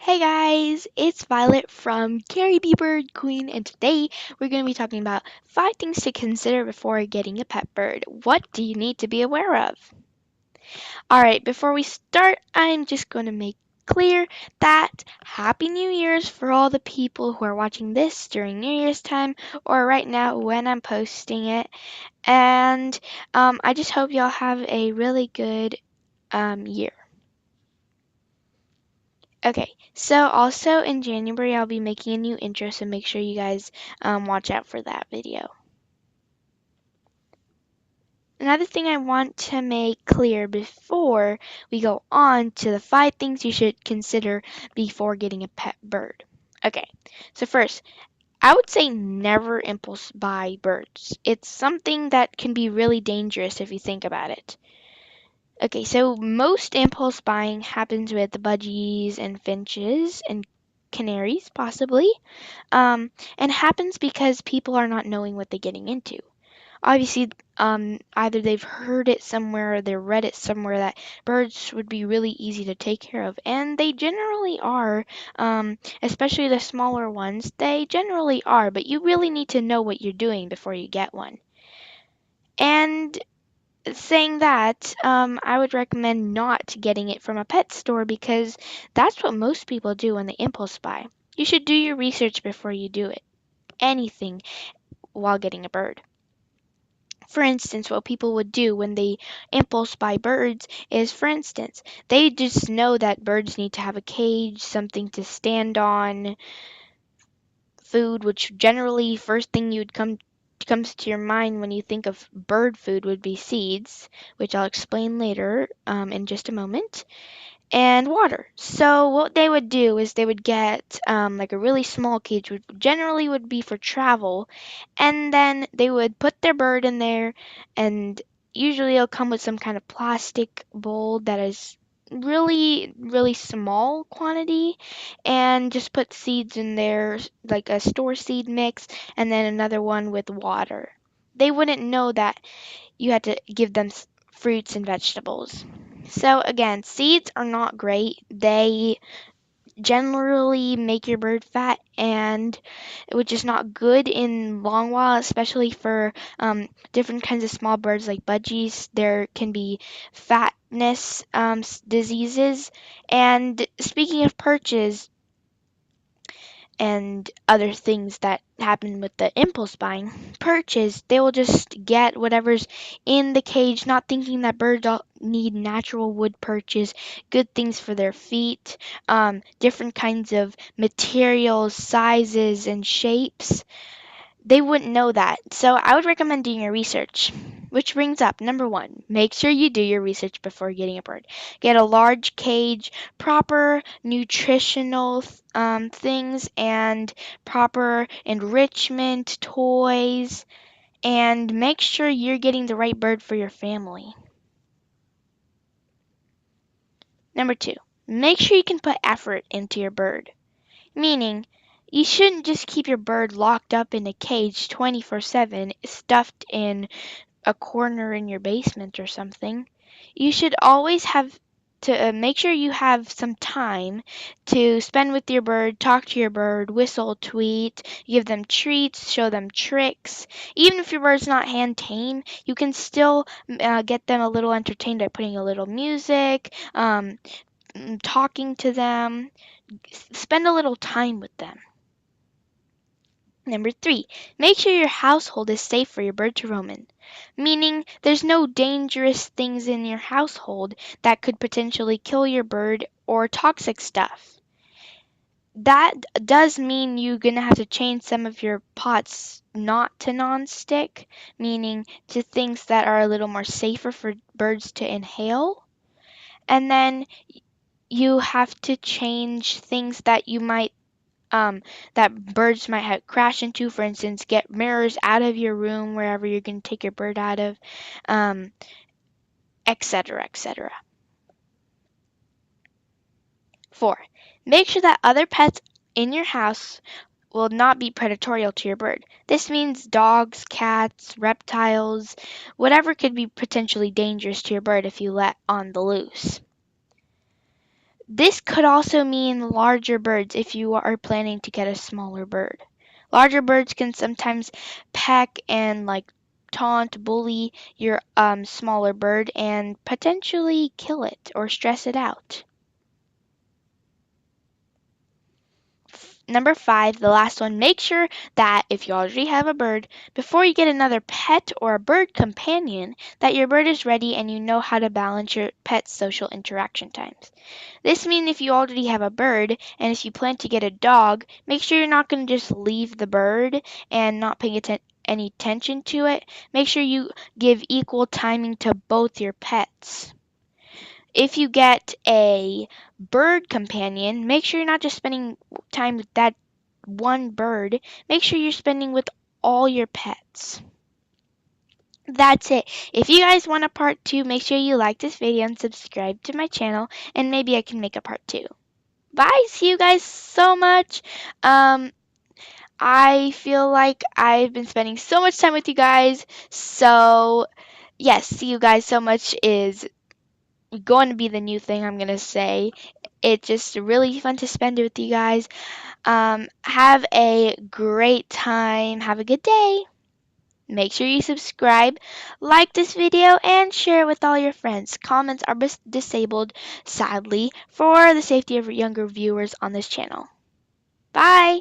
Hey guys, it's Violet from Carrie B. Bird Queen, and today we're going to be talking about 5 things to consider before getting a pet bird. What do you need to be aware of? Alright, before we start, I'm just going to make clear that Happy New Year's for all the people who are watching this during New Year's time or right now when I'm posting it. And I just hope y'all have a really good year. Okay, so also in January, I'll be making a new intro, so make sure you guys watch out for that video. Another thing I want to make clear before we go on to the 5 things you should consider before getting a pet bird. Okay, so first, I would say never impulse buy birds. It's something that can be really dangerous if you think about it. Okay, so most impulse buying happens with budgies and finches and canaries, possibly. And happens because people are not knowing what they're getting into. Obviously, either they've heard it somewhere or they read it somewhere that birds would be really easy to take care of, and they generally are, especially the smaller ones, they generally are, but you really need to know what you're doing before you get one. And saying that, I would recommend not getting it from a pet store because that's what most people do when they impulse buy. You should do your research before you do it. Anything while getting a bird. For instance, what people would do when they impulse buy birds is, for instance, they just know that birds need to have a cage, something to stand on, food, which generally first thing you'd comes to your mind when you think of bird food would be seeds, which I'll explain later in just a moment, and water. So what they would do is they would get like a really small cage, which generally would be for travel, and then they would put their bird in there, and usually it'll come with some kind of plastic bowl that is really small quantity, and just put seeds in there, like a store seed mix, and then another one with water. They wouldn't know that you had to give them fruits and vegetables. So again, seeds are not great. They generally make your bird fat, and which is not good in long while, especially for different kinds of small birds like budgies. There can be fatness diseases. And speaking of perches, and other things that happen with the impulse buying perches, they will just get whatever's in the cage, not thinking that birds all need natural wood perches, good things for their feet, different kinds of materials, sizes, and shapes. They wouldn't know that. So I would recommend doing your research. Which brings up number 1, make sure you do your research before getting a bird. Get a large cage, proper nutritional things, and proper enrichment, toys, and make sure you're getting the right bird for your family. Number 2, make sure you can put effort into your bird. Meaning, you shouldn't just keep your bird locked up in a cage 24/7, stuffed in a corner in your basement or something. You should always have to make sure you have some time to spend with your bird, talk to your bird, whistle, tweet, give them treats, show them tricks. Even if your bird's not hand tame, you can still get them a little entertained by putting a little music, talking to them, spend a little time with them. Number 3, make sure your household is safe for your bird to roam in, meaning there's no dangerous things in your household that could potentially kill your bird or toxic stuff. That does mean you're going to have to change some of your pots not to non-stick, meaning to things that are a little more safer for birds to inhale. And then you have to change things that you might that birds might have crash into. For instance, get mirrors out of your room wherever you're going to take your bird out of, etc., etc. 4, make sure that other pets in your house will not be predatorial to your bird. This means dogs, cats, reptiles, whatever could be potentially dangerous to your bird if you let on the loose. This could also mean larger birds if you are planning to get a smaller bird. Larger birds can sometimes peck and taunt, bully your smaller bird and potentially kill it or stress it out. Number five, the last one, make sure that if you already have a bird, before you get another pet or a bird companion, that your bird is ready and you know how to balance your pet's social interaction times. This means if you already have a bird and if you plan to get a dog, make sure you're not going to just leave the bird and not paying any attention to it. Make sure you give equal timing to both your pets. If you get a bird companion, make sure you're not just spending time with that one bird. Make sure you're spending with all your pets. That's it. If you guys want a part two, make sure you like this video and subscribe to my channel, and maybe I can make a part two. Bye. See you guys so much. Um, I feel like I've been spending so much time with you guys. So, yes, see you guys so much is going to be the new thing I'm going to say. It's just really fun to spend it with you guys. Have a great time. Have a good day. Make sure you subscribe, like this video, and share it with all your friends. Comments are disabled, sadly, for the safety of younger viewers on this channel. Bye!